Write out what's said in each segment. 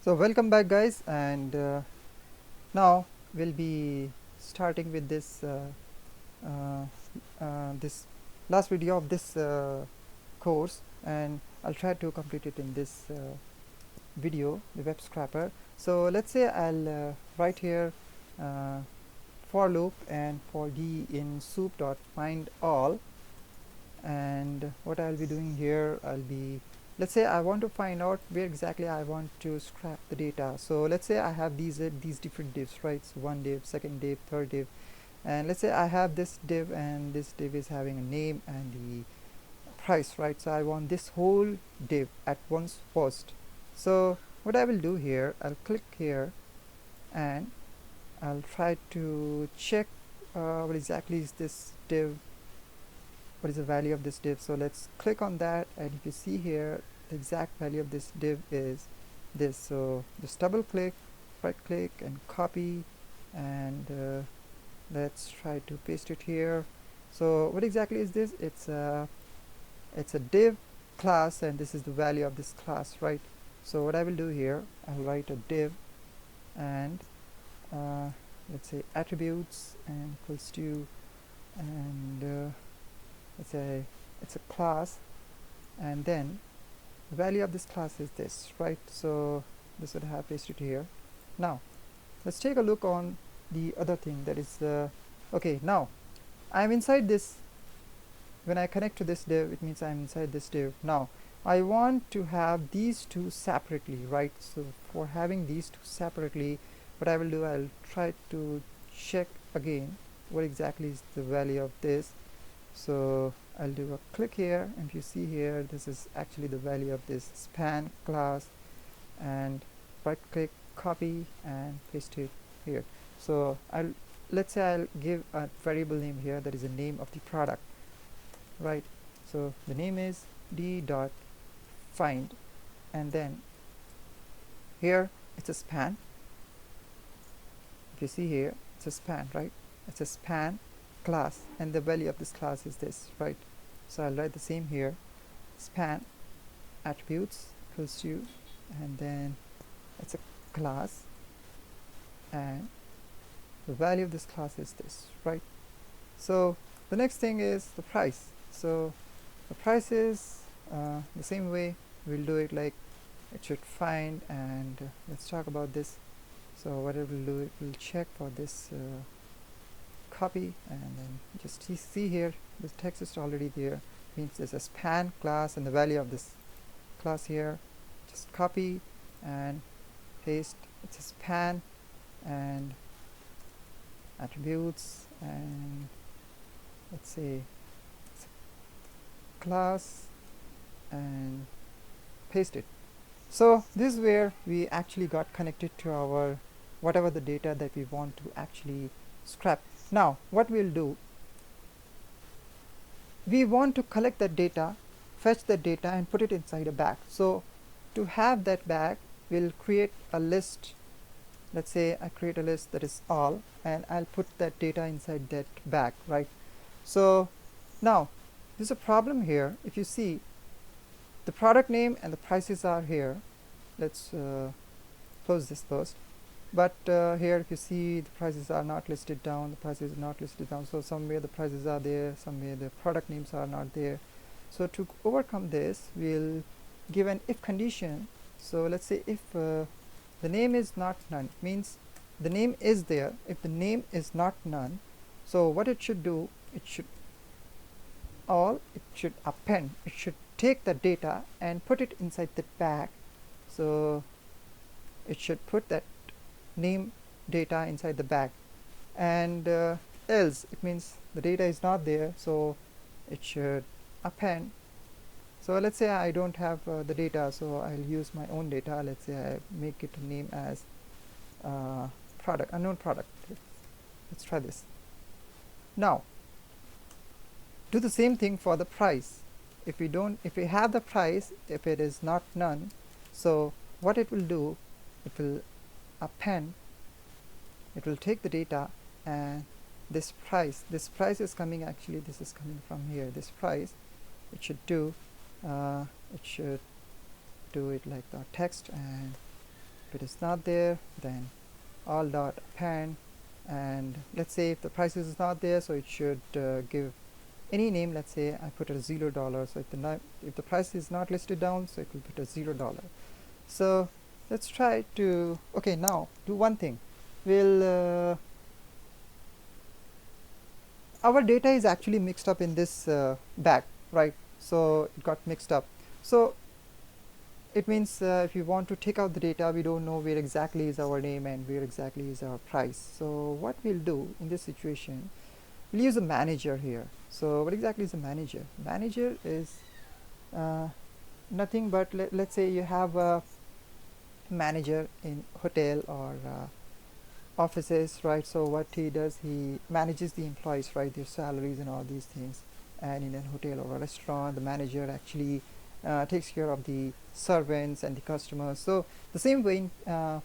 So welcome back guys, and now we'll be starting with uh, this last video of this course, and I'll try to complete it in this video, the web scrapper. So let's say I'll write here uh, for loop and for d in soup.find all, and what I'll be doing here, let's say I want to find out where exactly I want to scrap the data. So let's say I have these different divs, right? So one div, second div, third div, and let's say I have this div, and this div is having a name and the price, right? So I want this whole div at once first. So what I will do here, I'll click here and I'll try to check what exactly is this div, what is the value of this div. So let's click on that, and if you see here, the exact value of this div is this. So just double click, right click and copy, and let's try to paste it here. So what exactly is this? It's a div class, and this is the value of this class, right? So what I will do here, I'll write a div, and let's say attributes and equals to, and let's say it's a class, and then the value of this class is this, right? So this would have pasted here. Now let's take a look on the other thing, that is okay, now I'm inside this. When I connect to this div, it means I'm inside this div. Now I want to have these two separately, right? So for having these two separately, what I will do, I'll try to check again what exactly is the value of this. So I'll do a click here, and if you see here, this is actually the value of this span class, and right click, copy and paste it here. So let's say I'll give a variable name here, that is the name of the product, right? So the name is d.find, and then here it's a span. If you see here, it's a span, right? It's a span class, and the value of this class is this, right? So I'll write the same here, span attributes equals to, and then it's a class, and the value of this class is this, right? So the next thing is the price. So the price is the same way. We'll do it like it should find, and let's talk about this. So what it will do, it will check for this copy, and then just see here, this text is already there, means there's a span class and the value of this class here. Just copy and paste, it's a span and attributes, and let's say it's a class, and paste it. So this is where we actually got connected to our whatever the data that we want to actually scrap. Now what we'll do, we want to collect that data, fetch that data and put it inside a bag. So to have that bag, we'll create a list. Let's say I create a list that is all, and I'll put that data inside that bag, right? So now there's a problem here. If you see, the product name and the prices are here. Let's close this first. But here if you see, the prices are not listed down, the prices are not listed down. So somewhere the prices are there, somewhere the product names are not there. So to overcome this, we'll give an if condition. So let's say if the name is not none, means the name is there. If the name is not none, so what it should do, it should append, it should take the data and put it inside the bag. So it should put that name data inside the bag, and else it means the data is not there, so it should append. So let's say I don't have the data, so I'll use my own data. Let's say I make it a name as product, unknown product. Let's try this. Now do the same thing for the price. If we have the price, if it is not none, so what it will do, it will append, it will take the data, and this price is coming, actually this is coming from here, this price, it should do it like the text, and If it is not there, then all dot append, and let's say if the price is not there, so it should give any name. Let's say I put a $0. So if the price is not listed down, so it will put a $0. So let's try to, okay, now do one thing. We'll our data is actually mixed up in this bag, right? So it got mixed up. So it means if you want to take out the data, we don't know where exactly is our name and where exactly is our price. So what we'll do in this situation, we'll use a manager here. So what exactly is a manager? Manager is nothing but, let's say you have a manager in hotel or offices, right? So what he does, he manages the employees, right, their salaries and all these things. And in a hotel or a restaurant, the manager actually takes care of the servants and the customers. So the same way in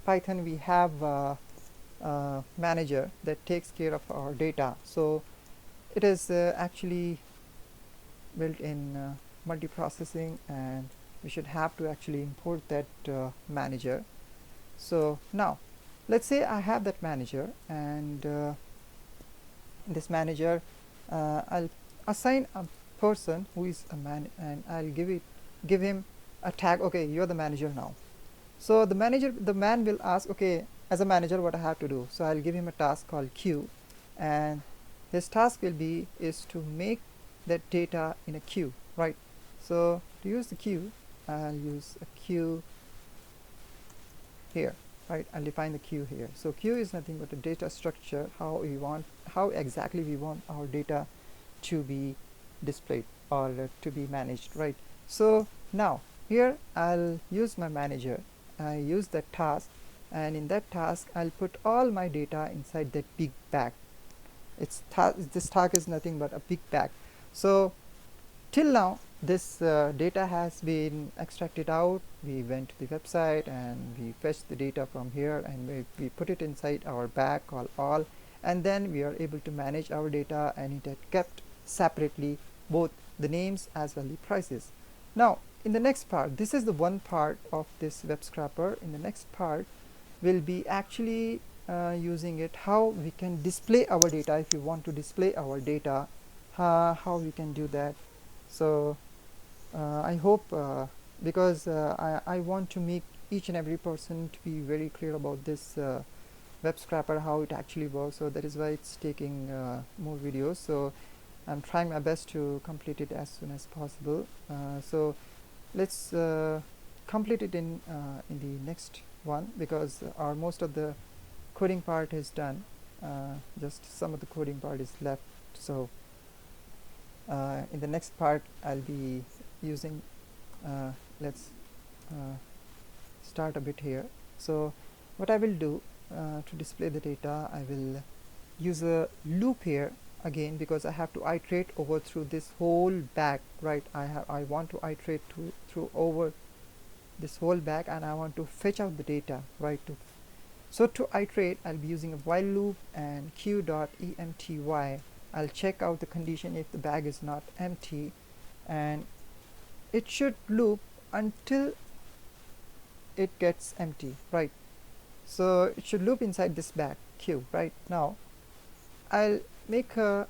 Python we have a manager that takes care of our data. So it is actually built in multiprocessing, and we should have to actually import that manager. So now let's say I have that manager, and in this manager I'll assign a person who is a man, and I'll give him a tag. Okay, you're the manager now. So the man will ask, okay, as a manager what I have to do. So I'll give him a task called queue, and his task will be is to make that data in a queue, right? So to use the queue, I'll use a queue here, right? I'll define the queue here. So queue is nothing but a data structure, how exactly we want our data to be displayed or to be managed, right? So now here I'll use my manager. I use that task, and in that task I'll put all my data inside that big bag. This tag is nothing but a big bag. So till now this data has been extracted out. We went to the website and we fetched the data from here, and we put it inside our bag called all, and then we are able to manage our data, and it had kept separately both the names as well the prices. Now in the next part, this is the one part of this web scrapper. In the next part we'll be actually using it, how we can display our data. If you want to display our data, how we can do that. So I hope because I want to make each and every person to be very clear about this web scrapper, how it actually works. So that is why it's taking more videos. So I'm trying my best to complete it as soon as possible. So let's complete it in the next one, because our most of the coding part is done. Just some of the coding part is left. So in the next part I'll be using let's start a bit here. So what I will do to display the data, I will use a loop here again, because I have to iterate over through this whole bag, right? I want to iterate through over this whole bag, and I want to fetch out the data, right? So to iterate, I'll be using a while loop and queue.empty. I'll check out the condition if the bag is not empty, and it should loop until it gets empty, right? So it should loop inside this bag queue. Right now I'll make a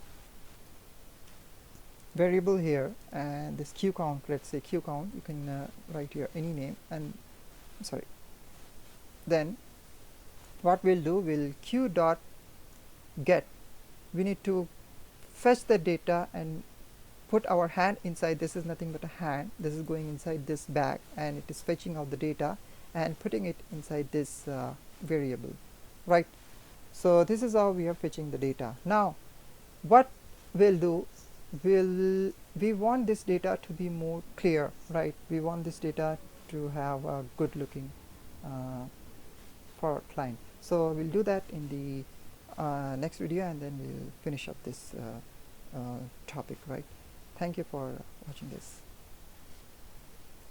variable here, and this queue count, let's say queue count, you can write here any name, and sorry, then what we'll do, we'll queue.get, we need to fetch the data and put our hand inside. This is nothing but a hand, this is going inside this bag, and it is fetching out the data and putting it inside this variable, right? So this is how we are fetching the data. Now what we'll do, we want this data to be more clear, right? We want this data to have a good looking for our client. So we'll do that in the next video, and then we'll finish up this topic, right? Thank you for watching this.